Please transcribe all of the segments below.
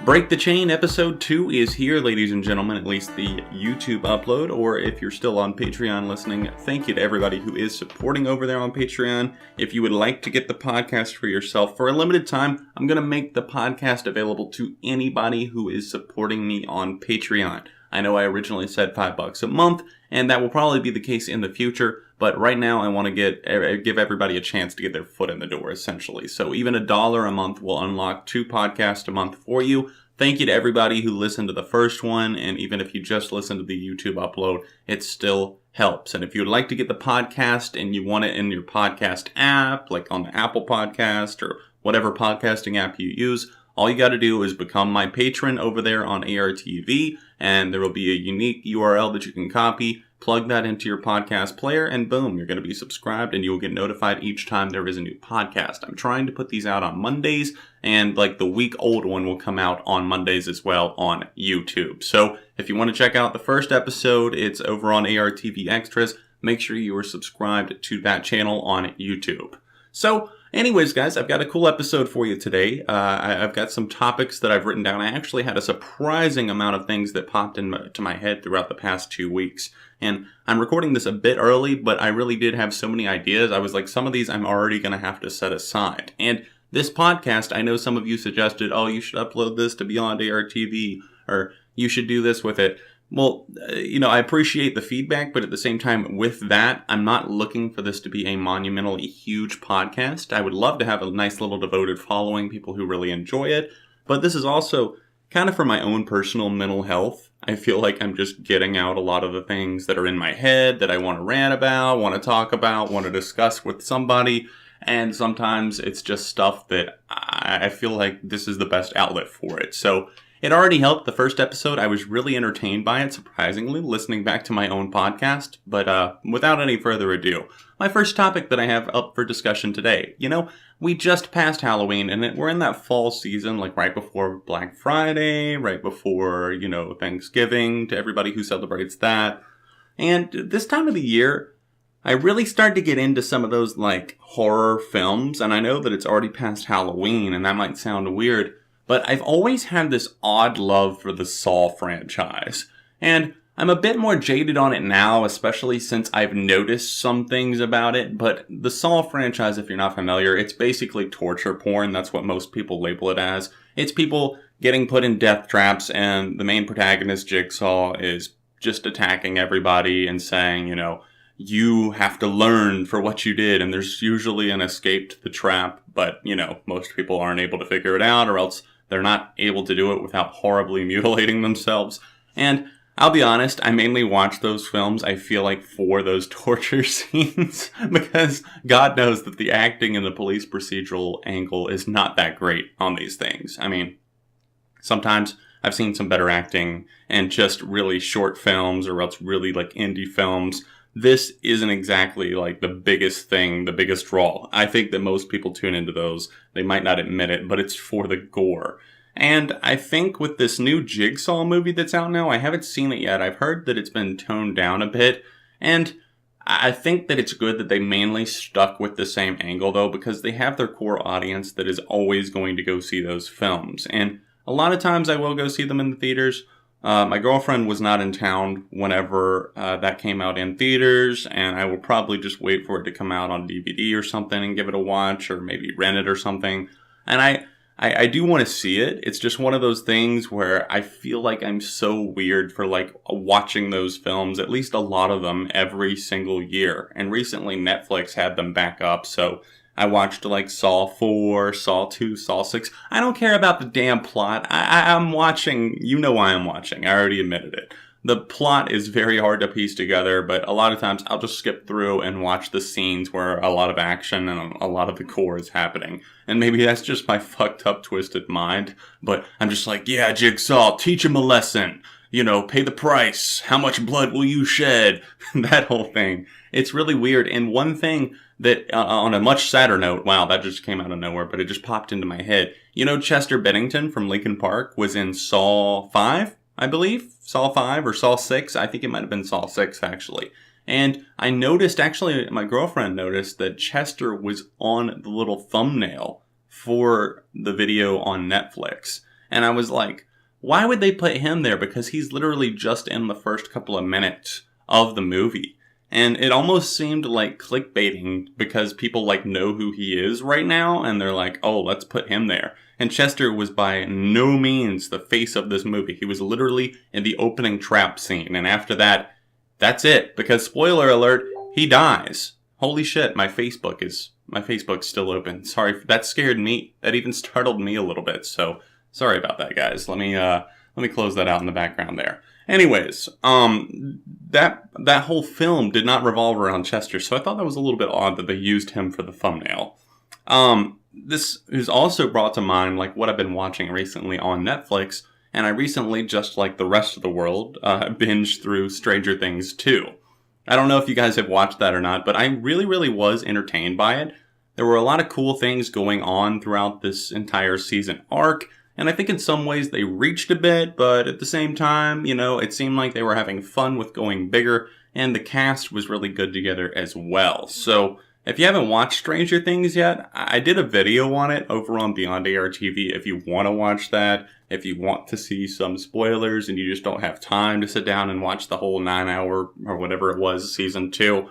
Break the Chain episode 2 is here, ladies and gentlemen, at least the YouTube upload, or if you're still on Patreon listening, thank you to everybody who is supporting over there on Patreon. If you would like to get the podcast for yourself for a limited time, I'm going to make the podcast available to anybody who is supporting me on Patreon. I know I originally said $5 a month, and that will probably be the case in the future, but right now I want to give everybody a chance to get their foot in the door, essentially. So even $1 a month will unlock 2 podcasts a month for you. Thank you to everybody who listened to the first one, and even if you just listened to the YouTube upload, it still helps. And if you would like to get the podcast and you want it in your podcast app, like on the Apple Podcast or whatever podcasting app you use, all you got to do is become my patron over there on ARTV, and there will be a unique URL that you can copy, plug that into your podcast player, and boom, you're going to be subscribed, and you'll get notified each time there is a new podcast. I'm trying to put these out on Mondays, and like the week-old one will come out on Mondays as well on YouTube. So if you want to check out the first episode, it's over on ARTV Extras. Make sure you are subscribed to that channel on YouTube. So anyways, guys, I've got a cool episode for you today. I've got some topics that I've written down. I actually had a surprising amount of things that popped into my head throughout the past 2 weeks. And I'm recording this a bit early, but I really did have so many ideas. I was like, some of these I'm already going to have to set aside. And this podcast, I know some of you suggested, oh, you should upload this to Beyond ARTV, or you should do this with it. Well, I appreciate the feedback, but at the same time, with that, I'm not looking for this to be a monumentally huge podcast. I would love to have a nice little devoted following, people who really enjoy it, but this is also kind of for my own personal mental health. I feel like I'm just getting out a lot of the things that are in my head that I want to rant about, want to talk about, want to discuss with somebody, and sometimes it's just stuff that I feel like this is the best outlet for it. So it already helped the first episode. I was really entertained by it, surprisingly, listening back to my own podcast. But without any further ado, my first topic that I have up for discussion today. We just passed Halloween, and we're in that fall season, like right before Black Friday, right before, Thanksgiving, to everybody who celebrates that. And this time of the year, I really started to get into some of those, like, horror films. And I know that it's already past Halloween, and that might sound weird, but I've always had this odd love for the Saw franchise. And I'm a bit more jaded on it now, especially since I've noticed some things about it. But the Saw franchise, if you're not familiar, it's basically torture porn. That's what most people label it as. It's people getting put in death traps, and the main protagonist, Jigsaw, is just attacking everybody and saying, you have to learn for what you did. And there's usually an escape to the trap, but, most people aren't able to figure it out, or else they're not able to do it without horribly mutilating themselves. And I'll be honest, I mainly watch those films, I feel like, for those torture scenes, because God knows that the acting and the police procedural angle is not that great on these things. I mean, sometimes I've seen some better acting and just really short films, or else really like indie films. This isn't exactly like the biggest thing, the biggest draw. I think that most people tune into those. They might not admit it, but it's for the gore. And I think with this new Jigsaw movie that's out now, I haven't seen it yet. I've heard that it's been toned down a bit. And I think that it's good that they mainly stuck with the same angle, though, because they have their core audience that is always going to go see those films. And a lot of times I will go see them in the theaters. My girlfriend was not in town whenever that came out in theaters, and I will probably just wait for it to come out on DVD or something and give it a watch, or maybe rent it or something. And I do want to see it. It's just one of those things where I feel like I'm so weird for like watching those films, at least a lot of them, every single year. And recently Netflix had them back up, so I watched like Saw 4, Saw 2, Saw 6. I don't care about the damn plot. I'm watching, you know why I'm watching. I already admitted it. The plot is very hard to piece together, but a lot of times I'll just skip through and watch the scenes where a lot of action and a lot of the gore is happening. And maybe that's just my fucked up, twisted mind, but I'm just like, yeah, Jigsaw, teach him a lesson. Pay the price. How much blood will you shed? That whole thing. It's really weird. And one thing that, on a much sadder note, wow, that just came out of nowhere, but it just popped into my head. Chester Bennington from Linkin Park was in Saw 5, I believe. Saw 5 or Saw 6. I think it might have been Saw 6, actually. And I noticed, actually, my girlfriend noticed that Chester was on the little thumbnail for the video on Netflix. And I was like, why would they put him there? Because he's literally just in the first couple of minutes of the movie. And it almost seemed like clickbaiting because people like know who he is right now. And they're like, oh, let's put him there. And Chester was by no means the face of this movie. He was literally in the opening trap scene. And after that, that's it. Because spoiler alert, he dies. Holy shit, my Facebook's still open. Sorry, that scared me. That even startled me a little bit. So sorry about that, guys. Let me close that out in the background there. Anyways, that whole film did not revolve around Chester, so I thought that was a little bit odd that they used him for the thumbnail. This is also brought to mind like what I've been watching recently on Netflix, and I recently, just like the rest of the world, binged through Stranger Things 2. I don't know if you guys have watched that or not, but I really, really was entertained by it. There were a lot of cool things going on throughout this entire season arc, and I think in some ways they reached a bit, but at the same time, you know, it seemed like they were having fun with going bigger, and the cast was really good together as well. So, if you haven't watched Stranger Things yet, I did a video on it over on Beyond AR TV if you want to watch that. If you want to see some spoilers and you just don't have time to sit down and watch the whole 9-hour or whatever it was, season 2,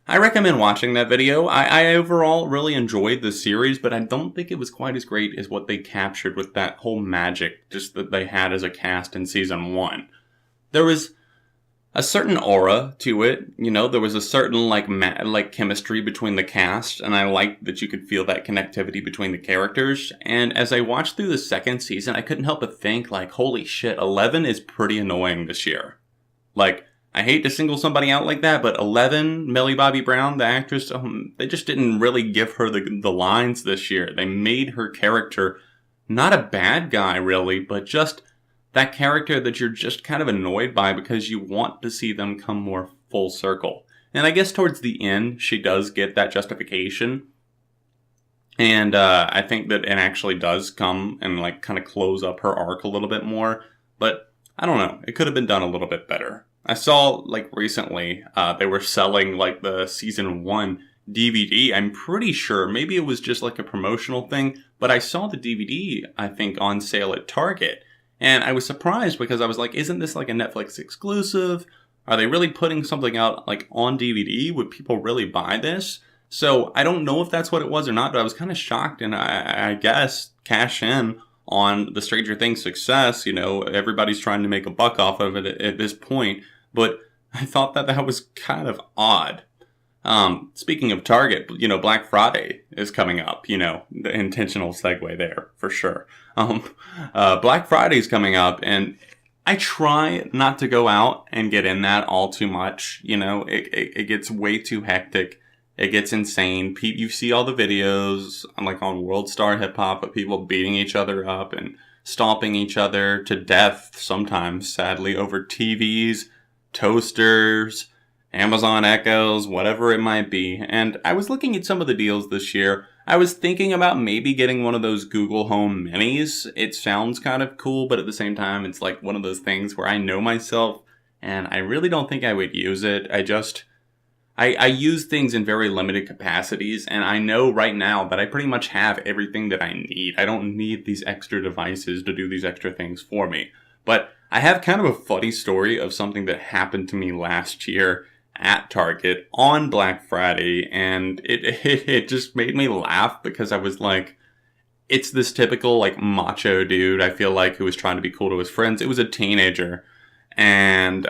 I recommend watching that video. I overall really enjoyed the series, but I don't think it was quite as great as what they captured with that whole magic just that they had as a cast in season 1. There was a certain aura to it, you know, there was a certain like chemistry between the cast, and I liked that you could feel that connectivity between the characters. And as I watched through the second season, I couldn't help but think like, holy shit, 11 is pretty annoying this year. Like, I hate to single somebody out like that, but 11, Millie Bobby Brown, the actress, they just didn't really give her the lines this year. They made her character not a bad guy really, but just that character that you're just kind of annoyed by because you want to see them come more full circle. And I guess towards the end, she does get that justification. And I think that it actually does come and like kind of close up her arc a little bit more. But I don't know. It could have been done a little bit better. I saw like recently they were selling like the season 1 DVD. I'm pretty sure maybe it was just like a promotional thing. But I saw the DVD, I think, on sale at Target. And I was surprised because I was like, isn't this like a Netflix exclusive? Are they really putting something out like on DVD? Would people really buy this? So I don't know if that's what it was or not, but I was kind of shocked, and I guess cash in on the Stranger Things success. You know, everybody's trying to make a buck off of it at this point, but I thought that was kind of odd. Speaking of Target, you know, Black Friday is coming up, you know, the intentional segue there for sure. Black Friday is coming up, and I try not to go out and get in that all too much. You know, it gets way too hectic. It gets insane. You see all the videos like on World Star Hip Hop of people beating each other up and stomping each other to death sometimes, sadly, over TVs, toasters, Amazon Echoes, whatever it might be. And I was looking at some of the deals this year. I was thinking about maybe getting one of those Google Home Minis. It sounds kind of cool, but at the same time, it's like one of those things where I know myself and I really don't think I would use it. I use things in very limited capacities, and I know right now that I pretty much have everything that I need. I don't need these extra devices to do these extra things for me. But I have kind of a funny story of something that happened to me last year at Target on Black Friday, and it just made me laugh because I was like, it's this typical like macho dude, I feel like, who was trying to be cool to his friends. It was a teenager, and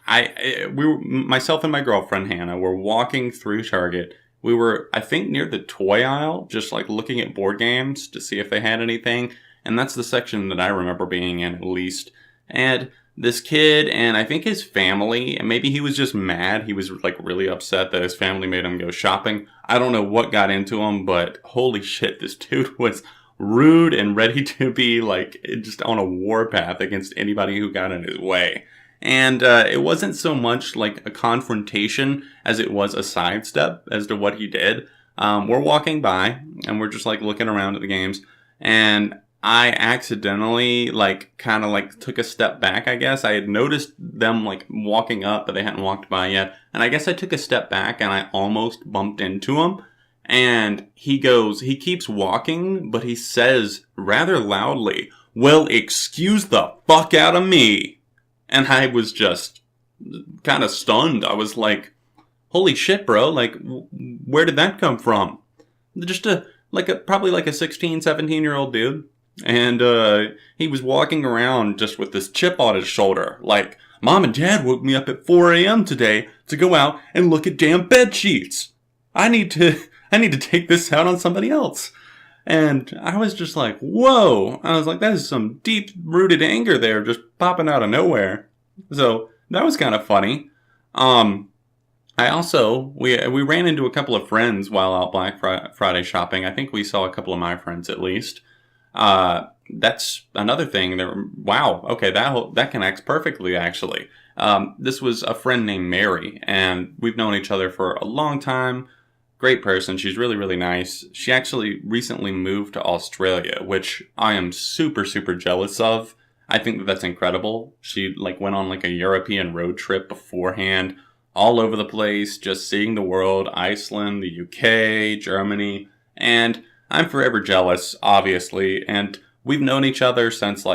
myself and my girlfriend Hannah were walking through Target. We were, I think, near the toy aisle, just like looking at board games to see if they had anything, and that's the section that I remember being in at least. And this kid, and I think his family, and maybe he was just mad. He was like really upset that his family made him go shopping. I don't know what got into him, but holy shit, this dude was rude and ready to be like just on a warpath against anybody who got in his way. And it wasn't so much like a confrontation as it was a sidestep as to what he did. We're walking by and we're just like looking around at the games, and I accidentally kind of took a step back, I guess. I had noticed them like walking up, but they hadn't walked by yet. And I guess I took a step back and I almost bumped into him. And he keeps walking, but he says rather loudly, well, excuse the fuck out of me. And I was just kind of stunned. I was like, holy shit, bro. Like, where did that come from? Just probably like a 16, 17-year-old dude. And he was walking around just with this chip on his shoulder. Like, Mom and Dad woke me up at 4 a.m. today to go out and look at damn bed sheets. I need to take this out on somebody else. And I was just like, whoa. I was like, that is some deep-rooted anger there just popping out of nowhere. So that was kind of funny. I also, we ran into a couple of friends while out Black Friday shopping. I think we saw a couple of my friends at least. That's another thing. Wow, okay, that connects perfectly, actually. This was a friend named Mary, and we've known each other for a long time. Great person. She's really, really nice. She actually recently moved to Australia, which I am super, super jealous of. I think that's incredible. She went on a European road trip beforehand, all over the place, just seeing the world, Iceland, the UK, Germany, and I'm forever jealous, obviously, and we've known each other since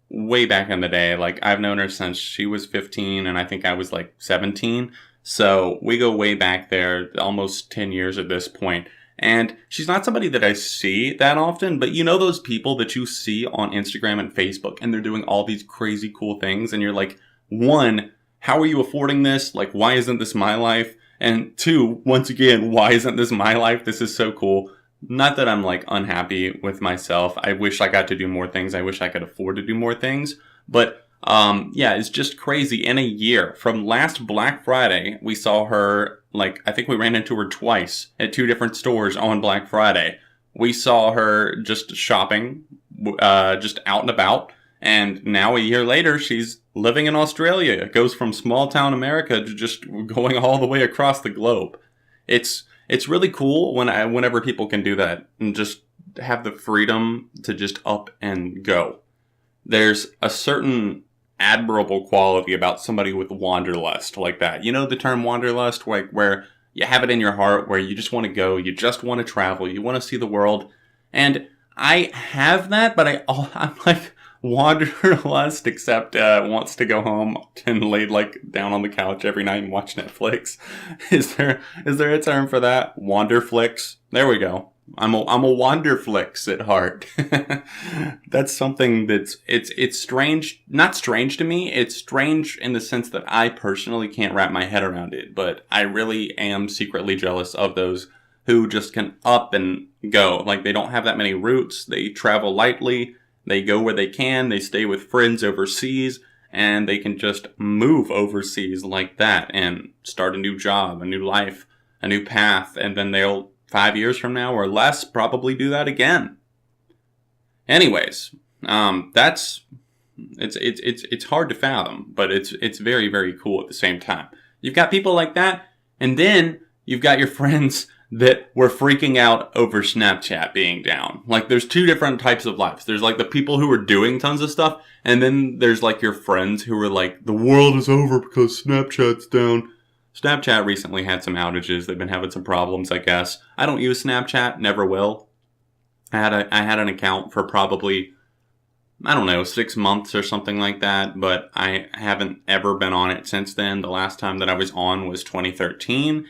way back in the day. I've known her since she was 15 and I think I was 17. So we go way back there, almost 10 years at this point. And she's not somebody that I see that often, but you know those people that you see on Instagram and Facebook and they're doing all these crazy cool things and you're like, one, how are you affording this? Why isn't this my life? And two, once again, why isn't this my life? This is so cool. Not that I'm unhappy with myself. I wish I got to do more things. I wish I could afford to do more things. But yeah, it's just crazy. In a year, from last Black Friday, we saw her, I think we ran into her twice at 2 different stores on Black Friday. We saw her just shopping, just out and about. And now a year later, she's living in Australia. It goes from small town America to just going all the way across the globe. It's really cool whenever people can do that and just have the freedom to just up and go. There's a certain admirable quality about somebody with wanderlust like that. You know the term wanderlust, where you have it in your heart, where you just want to go, you just want to travel, you want to see the world. And I have that, but I'm wanderlust, except wants to go home and lay down on the couch every night and watch Netflix. Is there a term for that? Wanderflix? There we go. I'm a wanderflix at heart. That's something it's strange. Not strange to me. It's strange in the sense that I personally can't wrap my head around it. But I really am secretly jealous of those who just can up and go. They don't have that many roots. They travel lightly. They go where they can, they stay with friends overseas, and they can just move overseas like that and start a new job, a new life, a new path, and then they'll, 5 years from now or less, probably do that again. Anyways, it's hard to fathom, but it's very, very cool at the same time. You've got people like that, and then you've got your friends that were freaking out over Snapchat being down. There's 2 different types of lives. There's the people who are doing tons of stuff, and then there's your friends who are the world is over because Snapchat's down. Snapchat recently had some outages. They've been having some problems, I guess. I don't use Snapchat, never will. I had an account for probably, 6 months or something like that, but I haven't ever been on it since then. The last time that I was on was 2013.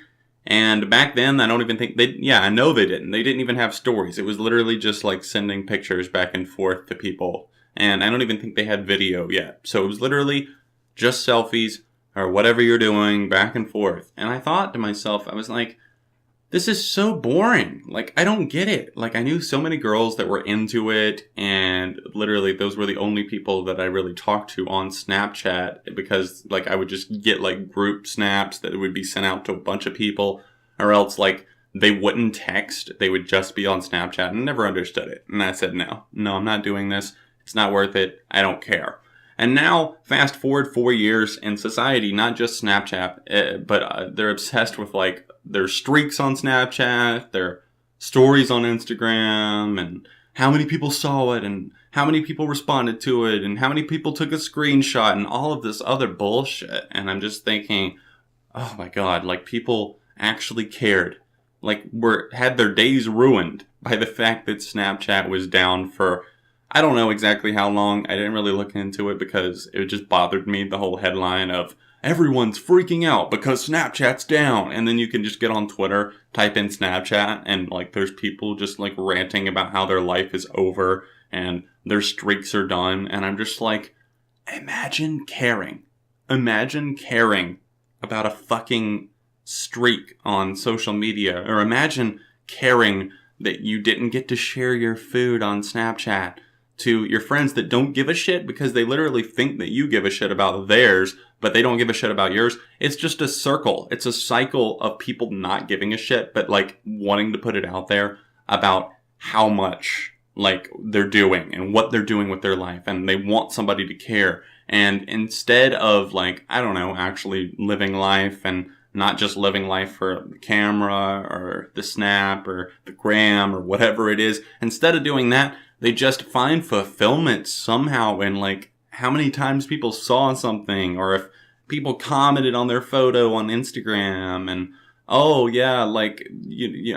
And back then, I don't even think I know they didn't. They didn't even have stories. It was literally just sending pictures back and forth to people. And I don't even think they had video yet. So it was literally just selfies or whatever you're doing back and forth. And I thought to myself, I was like, this is so boring. I don't get it. I knew so many girls that were into it. And literally those were the only people that I really talked to on Snapchat, because I would just get group snaps that would be sent out to a bunch of people, or else they wouldn't text. They would just be on Snapchat, and I never understood it. And I said, no, I'm not doing this. It's not worth it. I don't care. And now, fast forward 4 years in society, not just Snapchat, but they're obsessed with their streaks on Snapchat, their stories on Instagram, and how many people saw it, and how many people responded to it, and how many people took a screenshot, and all of this other bullshit. And I'm just thinking, oh my god, people actually cared. Had their days ruined by the fact that Snapchat was down for I don't know exactly how long. I didn't really look into it because it just bothered me, the whole headline of everyone's freaking out because Snapchat's down. And then you can just get on Twitter, type in Snapchat, and like there's people just like ranting about how their life is over and their streaks are done. And I'm just like, imagine caring. Imagine caring about a fucking streak on social media. Or imagine caring that you didn't get to share your food on Snapchat to your friends that don't give a shit because they literally think that you give a shit about theirs, but they don't give a shit about yours. It's just a circle. It's a cycle of people not giving a shit, but like wanting to put it out there about how much like they're doing and what they're doing with their life, and they want somebody to care. And instead of like, I don't know, actually living life and not just living life for the camera or the snap or the gram or whatever it is, instead of doing that, they just find fulfillment somehow in like how many times people saw something, or if people commented on their photo on Instagram and, oh yeah, like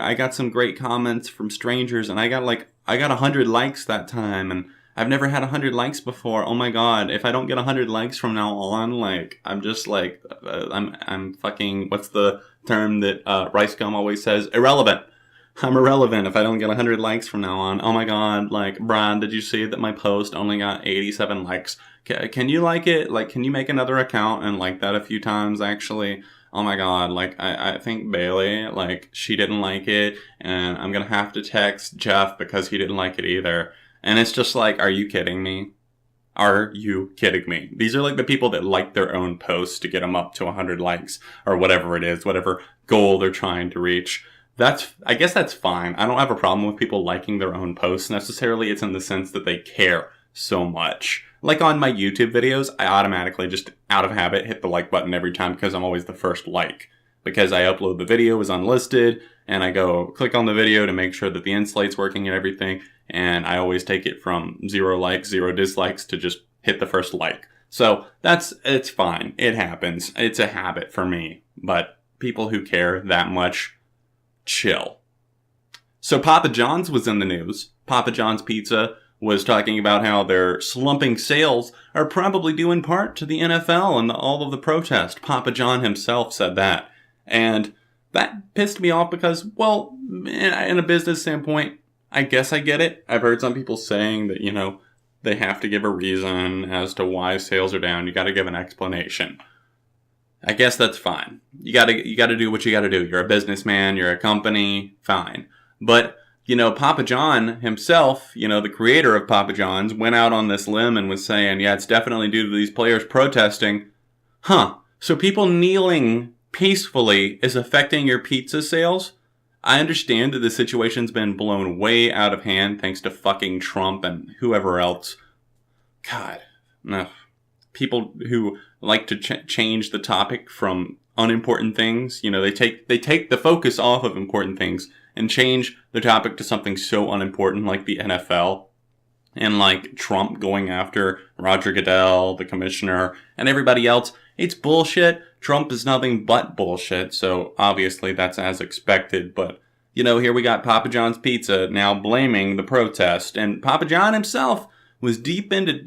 I got some great comments from strangers and I got 100 likes that time, and I've never had 100 likes before. Oh my god, if I don't get 100 likes from now on, like I'm just like I'm fucking, what's the term that Rice Gum always says? Irrelevant. I'm irrelevant if I don't get 100 likes from now on. Oh my god, like, Brian, did you see that my post only got 87 likes? Can you like it? Like, can you make another account and like that a few times, actually? Oh my god, like, I think Bailey, like, she didn't like it, and I'm gonna have to text Jeff because he didn't like it either. And it's just like, are you kidding me? Are you kidding me? These are like the people that like their own posts to get them up to 100 likes, or whatever it is, whatever goal they're trying to reach. I guess that's fine. I don't have a problem with people liking their own posts necessarily. It's in the sense that they care so much. Like on my YouTube videos, I automatically just out of habit hit the like button every time because I'm always the first like. Because I upload the video as unlisted and I go click on the video to make sure that the inslate's working and everything. And I always take it from 0 likes, 0 dislikes to just hit the first like. So it's fine. It happens. It's a habit for me. But people who care that much, chill. So Papa John's was in the news. Papa John's Pizza was talking about how their slumping sales are probably due in part to the NFL and all of the protest. Papa John himself said that. And that pissed me off because, well, in a business standpoint, I guess I get it. I've heard some people saying that, they have to give a reason as to why sales are down. You got to give an explanation. I guess that's fine. You gotta do what you gotta do. You're a businessman, you're a company, fine. But, Papa John himself, the creator of Papa John's, went out on this limb and was saying, yeah, it's definitely due to these players protesting. Huh. So people kneeling peacefully is affecting your pizza sales? I understand that the situation's been blown way out of hand thanks to fucking Trump and whoever else. God. No. People who like to change the topic from unimportant things, they take the focus off of important things and change the topic to something so unimportant like the NFL and like Trump going after Roger Goodell, the commissioner, and everybody else. It's bullshit. Trump is nothing but bullshit, so obviously that's as expected. But, here we got Papa John's Pizza now blaming the protest, and Papa John himself was deep into,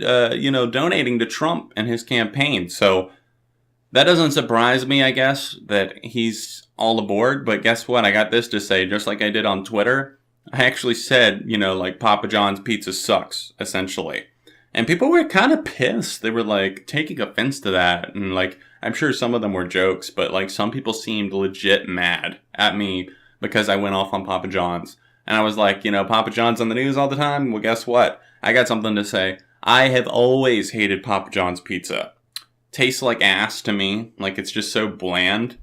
donating to Trump and his campaign. So that doesn't surprise me, I guess, that he's all aboard. But guess what? I got this to say, just like I did on Twitter. I actually said, Papa John's Pizza sucks, essentially. And people were kind of pissed. They were, taking offense to that. And, I'm sure some of them were jokes, but, some people seemed legit mad at me because I went off on Papa John's. And I was like, Papa John's on the news all the time? Well, guess what? I got something to say. I have always hated Papa John's pizza. Tastes like ass to me. Like, it's just so bland.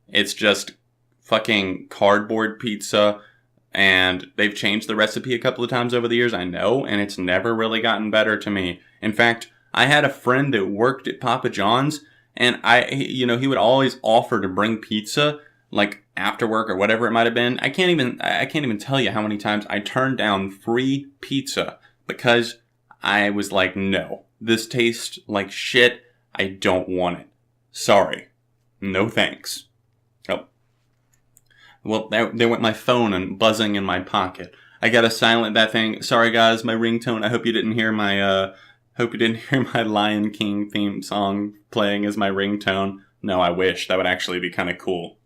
It's just fucking cardboard pizza. And they've changed the recipe a couple of times over the years, I know. And it's never really gotten better to me. In fact, I had a friend that worked at Papa John's. And he would always offer to bring pizza, after work or whatever it might have been. I can't even tell you how many times I turned down free pizza because I was like, no, this tastes like shit. I don't want it. Sorry. No thanks. Oh. Well, there went my phone and buzzing in my pocket. I gotta silent that thing. Sorry guys, my ringtone. I hope you didn't hear my Lion King theme song playing as my ringtone. No, I wish. That would actually be kind of cool.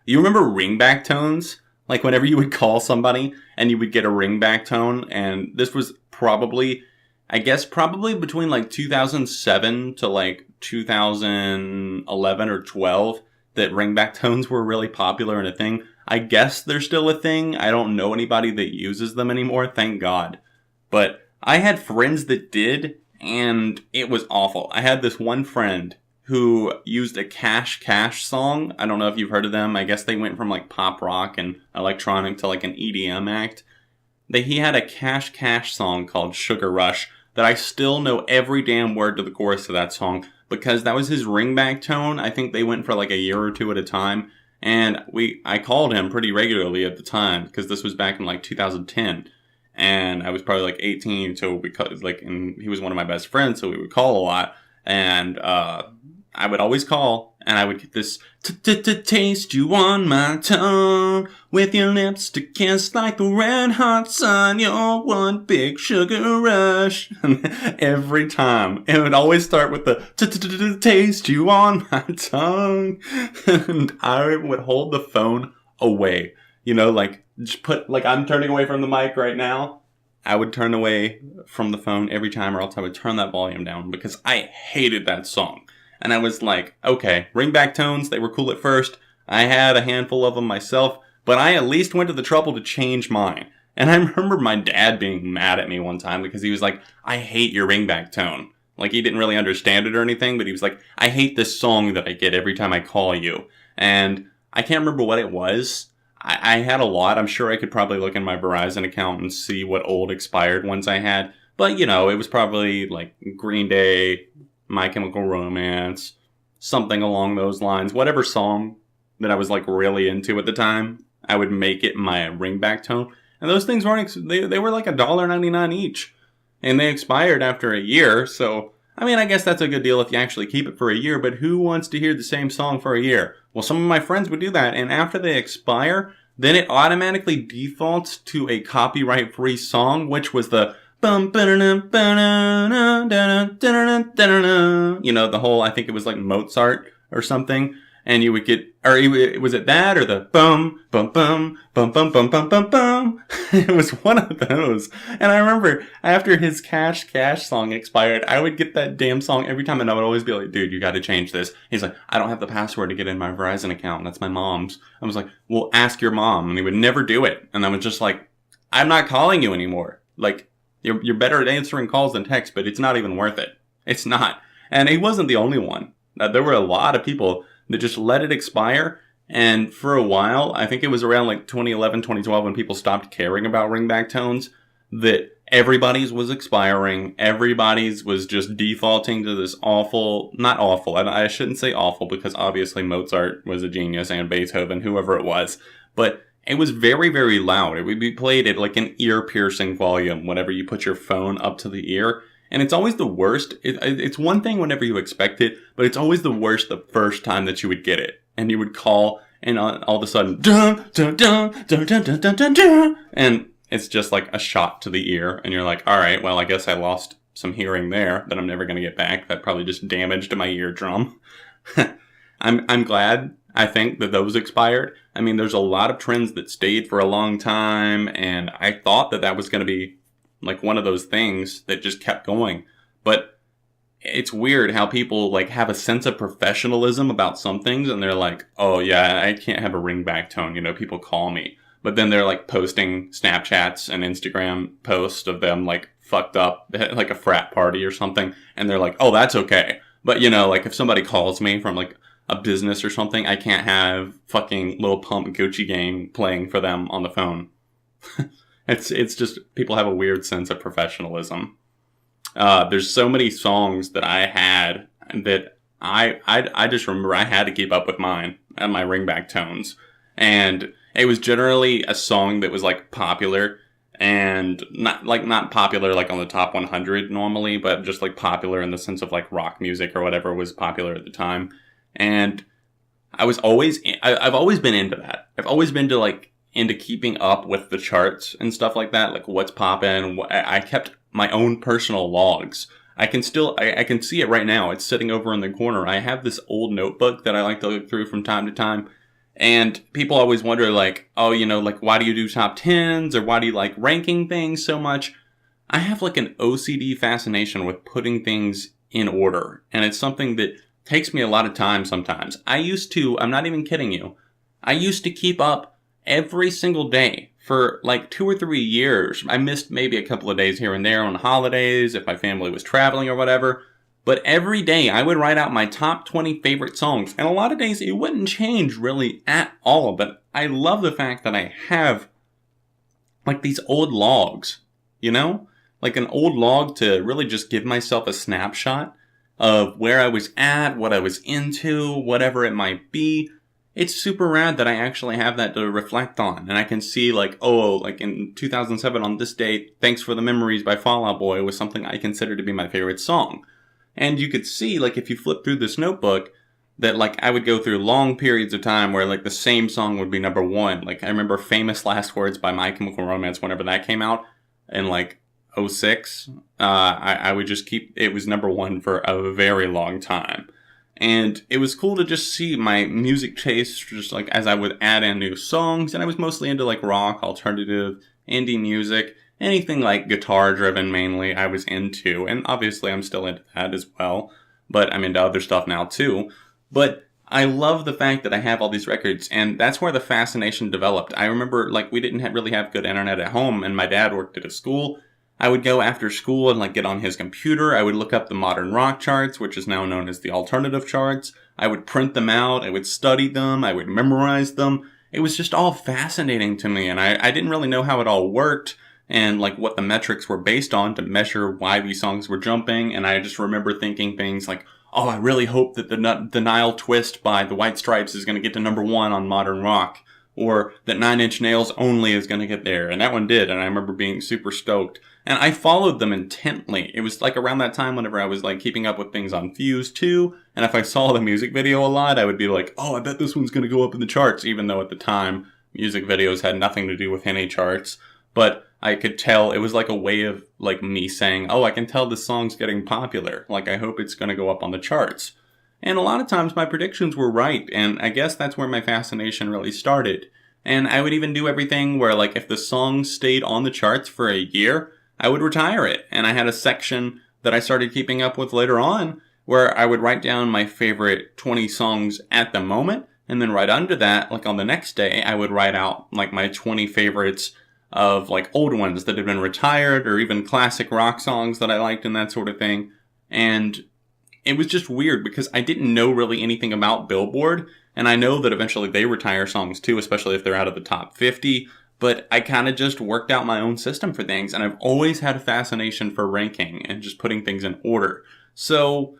You remember ringback tones? Like whenever you would call somebody and you would get a ringback tone, and this was probably between like 2007 to like 2011 or 12 that ringback tones were really popular and a thing. I guess they're still a thing. I don't know anybody that uses them anymore, thank God. But I had friends that did, and it was awful. I had this one friend who used a Cash song. I don't know if you've heard of them. I guess they went from like pop rock and electronic to like an EDM act. He had a Cash song called Sugar Rush that I still know every damn word to the chorus of that song because that was his ringback tone. I think they went for like a year or two at a time. And I called him pretty regularly at the time because this was back in like 2010. And I was probably like 18, so and he was one of my best friends, so we would call a lot. And I would always call, and I would get this taste you on my tongue with your lips to kiss like the red hot sun. You're one big sugar rush. And every time, it would always start with the taste you on my tongue, and I would hold the phone away. You know, like just I'm turning away from the mic right now. I would turn away from the phone every time, or else I would turn that volume down because I hated that song. And I was like, okay, ringback tones, they were cool at first. I had a handful of them myself, but I at least went to the trouble to change mine. And I remember my dad being mad at me one time because he was like, I hate your ringback tone. Like, he didn't really understand it or anything, but he was like, I hate this song that I get every time I call you. And I can't remember what it was. I had a lot. I'm sure I could probably look in my Verizon account and see what old expired ones I had. But, you know, it was probably like Green Day, My Chemical Romance, something along those lines. Whatever song that I was like really into at the time, I would make it my ringback tone. And those things they were like $1.99 each. And they expired after a year. So, I mean, I guess that's a good deal if you actually keep it for a year. But who wants to hear the same song for a year? Well, some of my friends would do that. And after they expire, then it automatically defaults to a copyright-free song, which was the you know, the whole, I think it was like Mozart or something, and you would get, or was it that, or the bum, bum, bum, bum, bum, bum, bum, bum, bum. It was one of those. And I remember after his Cash song expired, I would get that damn song every time, and I would always be like, dude, you gotta change this. He's like, I don't have the password to get in my Verizon account. That's my mom's. I was like, well, ask your mom. And he would never do it. And I was just like, I'm not calling you anymore. Like, you're better at answering calls than text, but it's not even worth it. It's not. And he wasn't the only one. There were a lot of people that just let it expire. And for a while, I think it was around like 2011, 2012 when people stopped caring about ringback tones, that everybody's was expiring. Everybody's was just defaulting to this awful, not awful. I shouldn't say awful because obviously Mozart was a genius and Beethoven, whoever it was. But it was very, very loud. It would be played at like an ear-piercing volume whenever you put your phone up to the ear. And it's always the worst. It's one thing whenever you expect it, but it's always the worst the first time that you would get it. And you would call, and all of a sudden, dun, dun, dun, dun, dun, dun, dun, dun, dun, and it's just like a shot to the ear. And you're like, all right, well, I guess I lost some hearing there that I'm never going to get back. That probably just damaged my eardrum. I'm glad, I think, that those expired. I mean, there's a lot of trends that stayed for a long time, and I thought that was going to be like one of those things that just kept going. But it's weird how people like have a sense of professionalism about some things, and they're like, oh yeah, I can't have a ringback tone, you know, people call me. But then they're like posting Snapchats and Instagram posts of them like fucked up at like a frat party or something, and they're like, oh, that's okay. But you know, like if somebody calls me from like a business or something, I can't have fucking Lil Pump Gucci Gang playing for them on the phone. It's just, people have a weird sense of professionalism. There's so many songs that I had that I just remember I had to keep up with mine and my ringback tones. And it was generally a song that was like popular, and not popular like on the top 100 normally, but just like popular in the sense of like rock music or whatever was popular at the time. And I've always been into that. I've always been to like into keeping up with the charts and stuff like that, like what's poppin'. I kept my own personal logs. I can see it right now. It's sitting over in the corner. I have this old notebook that I like to look through from time to time. And people always wonder, like, oh, like, why do you do top 10s? Or why do you like ranking things so much? I have like an OCD fascination with putting things in order. And it's something that takes me a lot of time sometimes. I'm not even kidding you, I used to keep up every single day for like 2 or 3 years. I missed maybe a couple of days here and there on holidays if my family was traveling or whatever. But every day I would write out my top 20 favorite songs. And a lot of days it wouldn't change really at all. But I love the fact that I have like these old logs, like an old log to really just give myself a snapshot of where I was at, what I was into, whatever it might be. It's super rad that I actually have that to reflect on. And I can see like, oh, like in 2007 on this day, Thanks for the Memories by Fall Out Boy was something I consider to be my favorite song. And you could see, like, if you flip through this notebook, that, like, I would go through long periods of time where, like, the same song would be number 1. Like, I remember Famous Last Words by My Chemical Romance whenever that came out in, like, '06. I would just it was number 1 for a very long time. And it was cool to just see my music taste, just, like, as I would add in new songs. And I was mostly into, like, rock, alternative, indie music. Anything like guitar-driven mainly I was into, and obviously I'm still into that as well, but I'm into other stuff now too. But I love the fact that I have all these records, and that's where the fascination developed. I remember, like, we didn't really have good internet at home, and my dad worked at a school. I would go after school and, like, get on his computer. I would look up the modern rock charts, which is now known as the alternative charts. I would print them out. I would study them. I would memorize them. It was just all fascinating to me, and I didn't really know how it all worked. And like what the metrics were based on to measure why these songs were jumping. And I just remember thinking things like, oh, I really hope that the Nile Twist by the White Stripes is going to get to number 1 on modern rock. Or that 9 Inch Nails Only is going to get there. And that one did. And I remember being super stoked. And I followed them intently. It was like around that time whenever I was like keeping up with things on Fuse too. And if I saw the music video a lot, I would be like, oh, I bet this one's going to go up in the charts. Even though at the time, music videos had nothing to do with any charts. But I could tell it was like a way of like me saying, oh, I can tell this song's getting popular. Like, I hope it's going to go up on the charts. And a lot of times my predictions were right. And I guess that's where my fascination really started. And I would even do everything where, like, if the song stayed on the charts for a year, I would retire it. And I had a section that I started keeping up with later on where I would write down my favorite 20 songs at the moment. And then right under that, like on the next day, I would write out like my 20 favorites of like old ones that had been retired, or even classic rock songs that I liked and that sort of thing. And it was just weird because I didn't know really anything about Billboard. And I know that eventually they retire songs too, especially if they're out of the top 50. But I kind of just worked out my own system for things. And I've always had a fascination for ranking and just putting things in order. So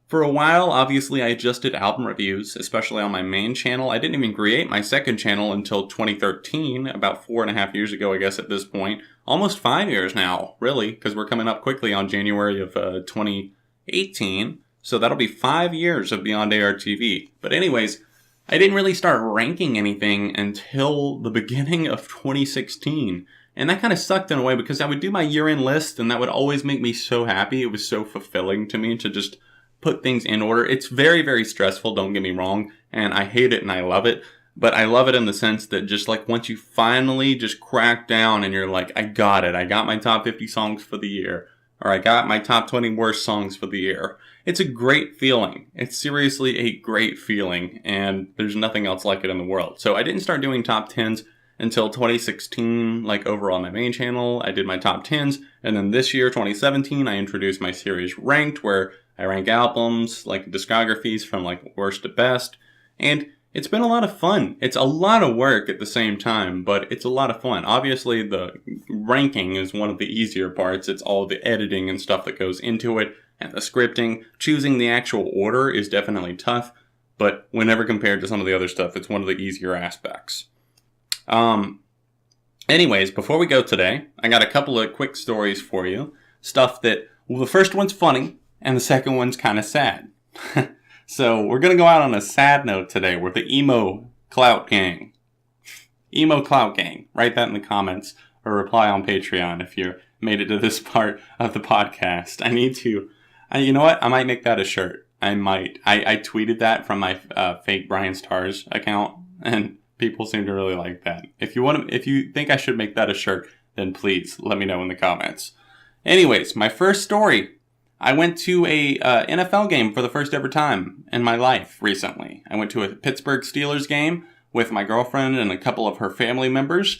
for a while, obviously, I adjusted album reviews, especially on my main channel. I didn't even create my second channel until 2013, about 4.5 years ago, I guess, at this point. Almost 5 years now, really, because we're coming up quickly on January of 2018. So that'll be 5 years of Beyond ARTV. But anyways, I didn't really start ranking anything until the beginning of 2016. And that kind of sucked in a way because I would do my year-end list, and that would always make me so happy. It was so fulfilling to me to just put things in order. It's very, very stressful, don't get me wrong, and I hate it and I love it, but I love it in the sense that just like once you finally just crack down and you're like, I got it, I got my top 50 songs for the year, or I got my top 20 worst songs for the year. It's a great feeling. It's seriously a great feeling, and there's nothing else like it in the world. So I didn't start doing top 10s until 2016, like over on my main channel. I did my top 10s, and then this year, 2017, I introduced my series Ranked, where I rank albums, like discographies from like worst to best, and it's been a lot of fun. It's a lot of work at the same time, but it's a lot of fun. Obviously, the ranking is one of the easier parts. It's all the editing and stuff that goes into it, and the scripting. Choosing the actual order is definitely tough, but whenever compared to some of the other stuff, it's one of the easier aspects. Anyways, before we go today, I got a couple of quick stories for you. Stuff that, well, the first one's funny, and the second one's kind of sad. So we're going to go out on a sad note today. We're the emo clout gang. Emo Clout Gang. Write that in the comments or reply on Patreon if you made it to this part of the podcast. You know what? I might make that a shirt. I might. I tweeted that from my fake Brian Stars account, and people seem to really like that. If you think I should make that a shirt, then please let me know in the comments. Anyways, my first story. I went to a NFL game for the first ever time in my life recently. I went to a Pittsburgh Steelers game with my girlfriend and a couple of her family members.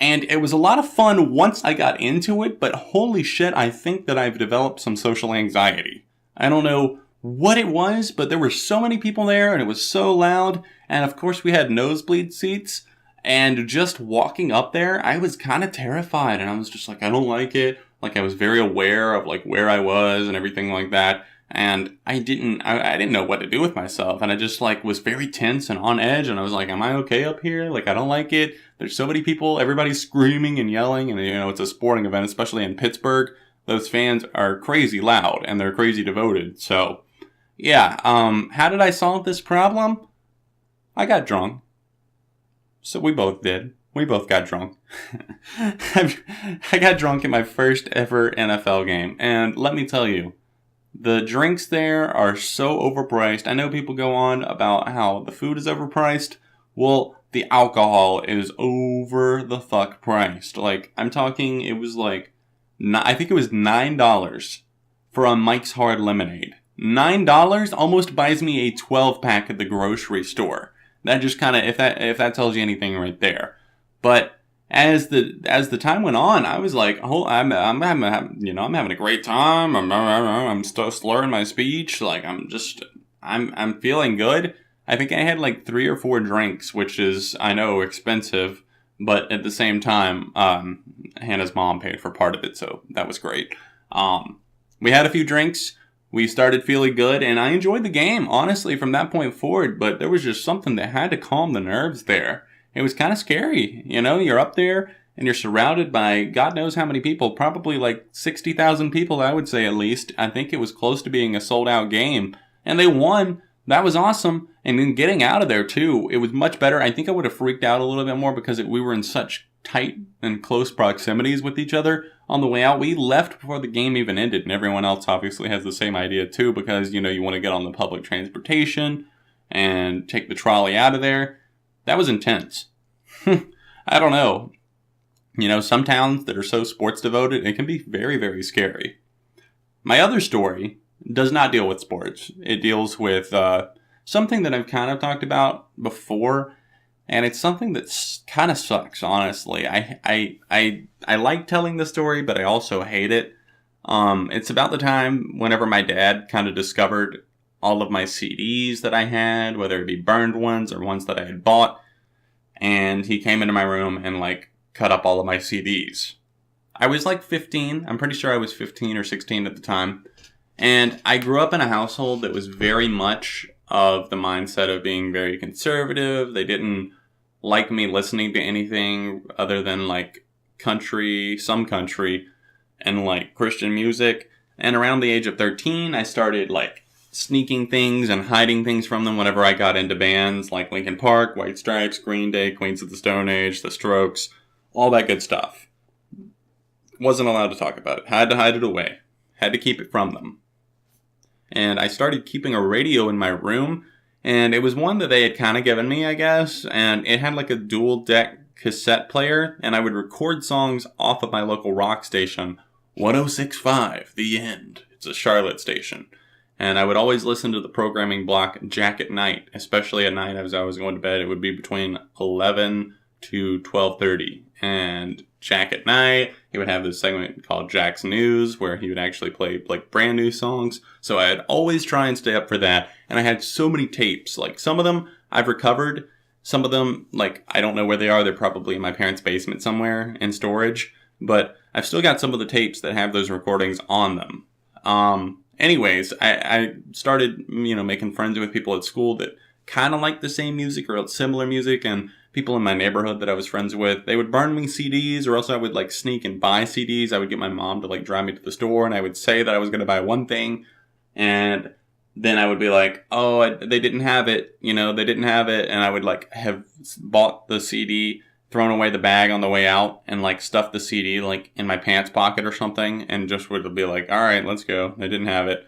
And it was a lot of fun once I got into it, but holy shit, I think that I've developed some social anxiety. I don't know what it was, but there were so many people there and it was so loud. And of course we had nosebleed seats. And just walking up there, I was kind of terrified. And I was just like, I don't like it. Like, I was very aware of, like, where I was and everything like that. And I didn't know what to do with myself. And I just, like, was very tense and on edge. And I was like, am I okay up here? Like, I don't like it. There's so many people. Everybody's screaming and yelling. And, you know, it's a sporting event, especially in Pittsburgh. Those fans are crazy loud and they're crazy devoted. So, yeah. How did I solve this problem? I got drunk. So we both did. We both got drunk. I got drunk at my first ever NFL game. And let me tell you, the drinks there are so overpriced. I know people go on about how the food is overpriced. Well, the alcohol is over the fuck priced. Like, I'm talking, it was like, I think it was $9 for a Mike's Hard Lemonade. $9 almost buys me a 12-pack at the grocery store. That just kind of, if that tells you anything right there. But as the time went on, I was like, oh, I'm having a great time. I'm still slurring my speech. Like, I'm feeling good. I think I had like 3 or 4 drinks, which is, I know, expensive, but at the same time, Hannah's mom paid for part of it, so that was great. We had a few drinks. We started feeling good, and I enjoyed the game, honestly, from that point forward, but there was just something that had to calm the nerves there. It was kind of scary, you know, you're up there and you're surrounded by God knows how many people, probably like 60,000 people, I would say at least. I think it was close to being a sold out game and they won. That was awesome. And then getting out of there too, it was much better. I think I would have freaked out a little bit more because we were in such tight and close proximities with each other on the way out. We left before the game even ended and everyone else obviously has the same idea too because, you know, you want to get on the public transportation and take the trolley out of there. That was intense. I don't know. You know, some towns that are so sports devoted, it can be very, very scary. My other story does not deal with sports. It deals with something that I've kind of talked about before, and it's something that kind of sucks, honestly. I like telling the story, but I also hate it. It's about the time whenever my dad kind of discovered all of my CDs that I had, whether it be burned ones or ones that I had bought. And he came into my room and, like, cut up all of my CDs. I was, like, 15. I'm pretty sure I was 15 or 16 at the time. And I grew up in a household that was very much of the mindset of being very conservative. They didn't like me listening to anything other than, like, some country, and, like, Christian music. And around the age of 13, I started, like, sneaking things and hiding things from them whenever I got into bands like Linkin Park, White Stripes, Green Day, Queens of the Stone Age, The Strokes, all that good stuff. Wasn't allowed to talk about it. Had to hide it away. Had to keep it from them. And I started keeping a radio in my room, and it was one that they had kind of given me, I guess, and it had like a dual deck cassette player, and I would record songs off of my local rock station, 106.5, The End. It's a Charlotte station. And I would always listen to the programming block Jack at Night, especially at night as I was going to bed. It would be between 11 to 12:30. And Jack at Night, he would have this segment called Jack's News, where he would actually play like brand new songs. So I'd always try and stay up for that. And I had so many tapes. Like some of them I've recovered. Some of them, like, I don't know where they are. They're probably in my parents' basement somewhere in storage. But I've still got some of the tapes that have those recordings on them. Anyways, I started, you know, making friends with people at school that kind of liked the same music or similar music, and people in my neighborhood that I was friends with, they would burn me CDs, or else I would, like, sneak and buy CDs. I would get my mom to, like, drive me to the store, and I would say that I was going to buy one thing, and then I would be like, oh, they didn't have it, you know, they didn't have it, and I would, like, have bought the CD thrown away the bag on the way out and like stuffed the CD like in my pants pocket or something and just would be like, all right, let's go. I didn't have it.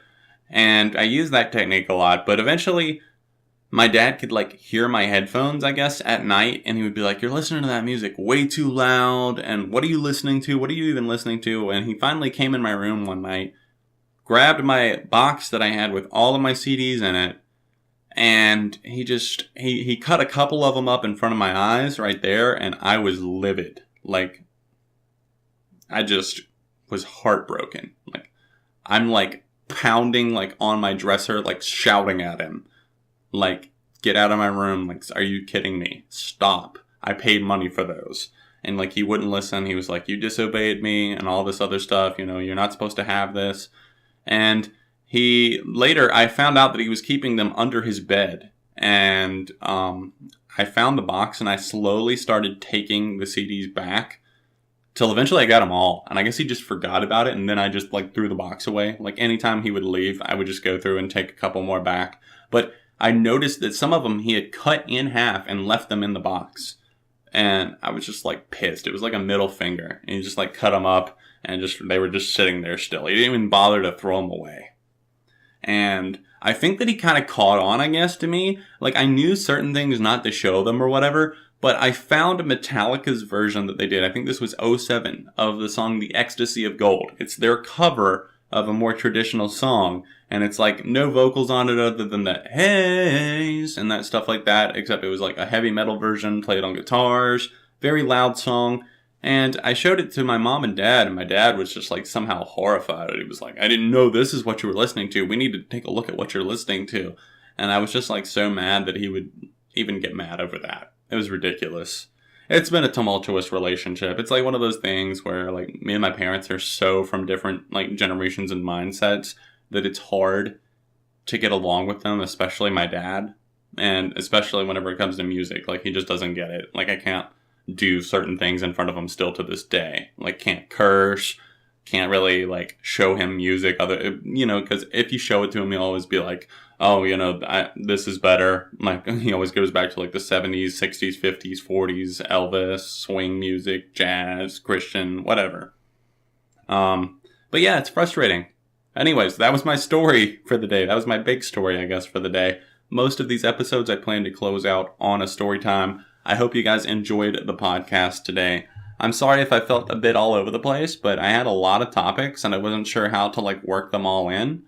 And I used that technique a lot, but eventually my dad could like hear my headphones, I guess, at night, and he would be like, you're listening to that music way too loud, and what are you listening to? What are you even listening to? And he finally came in my room one night, grabbed my box that I had with all of my CDs in it, and he cut a couple of them up in front of my eyes right there, and I was livid. Like, I just was heartbroken. Like, I'm like pounding like on my dresser, like shouting at him. Like, get out of my room. Like, are you kidding me? Stop. I paid money for those. And like, he wouldn't listen. He was like, you disobeyed me and all this other stuff. You know, you're not supposed to have this. And later, I found out that he was keeping them under his bed. And I found the box and I slowly started taking the CDs back till eventually I got them all. And I guess he just forgot about it. And then I just like threw the box away. Like anytime he would leave, I would just go through and take a couple more back. But I noticed that some of them he had cut in half and left them in the box. And I was just like pissed. It was like a middle finger. And he just like cut them up and they were just sitting there still. He didn't even bother to throw them away. And I think that he kind of caught on, I guess, to me. Like, I knew certain things not to show them or whatever, but I found Metallica's version that they did. I think this was 07 of the song The Ecstasy of Gold. It's their cover of a more traditional song, and it's like no vocals on it other than the haze and that stuff like that, except it was like a heavy metal version played on guitars, very loud song. And I showed it to my mom and dad, and my dad was just like somehow horrified. He was like, I didn't know this is what you were listening to. We need to take a look at what you're listening to. And I was just like so mad that he would even get mad over that. It was ridiculous. It's been a tumultuous relationship. It's like one of those things where like me and my parents are so from different like generations and mindsets that it's hard to get along with them, especially my dad. And especially whenever it comes to music, like he just doesn't get it. Like I can't do certain things in front of him still to this day. Like can't curse, can't really like show him music because if you show it to him, he'll always be like, oh, this is better. Like he always goes back to like the 70s, 60s, 50s, 40s, Elvis, swing music, jazz, Christian, whatever. But yeah, it's frustrating. Anyways, that was my story for the day. That was my big story, I guess, for the day. Most of these episodes I plan to close out on a story time. I hope you guys enjoyed the podcast today. I'm sorry if I felt a bit all over the place, but I had a lot of topics and I wasn't sure how to like work them all in.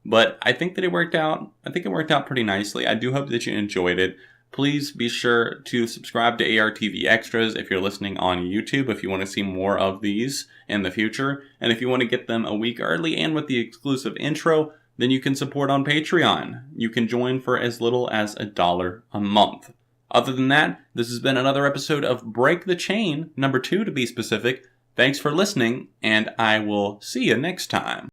But I think that it worked out. I think it worked out pretty nicely. I do hope that you enjoyed it. Please be sure to subscribe to ARTV Extras if you're listening on YouTube if you want to see more of these in the future. And if you want to get them a week early and with the exclusive intro, then you can support on Patreon. You can join for as little as $1 a month. Other than that, this has been another episode of Break the Chain, number 2 to be specific. Thanks for listening, and I will see you next time.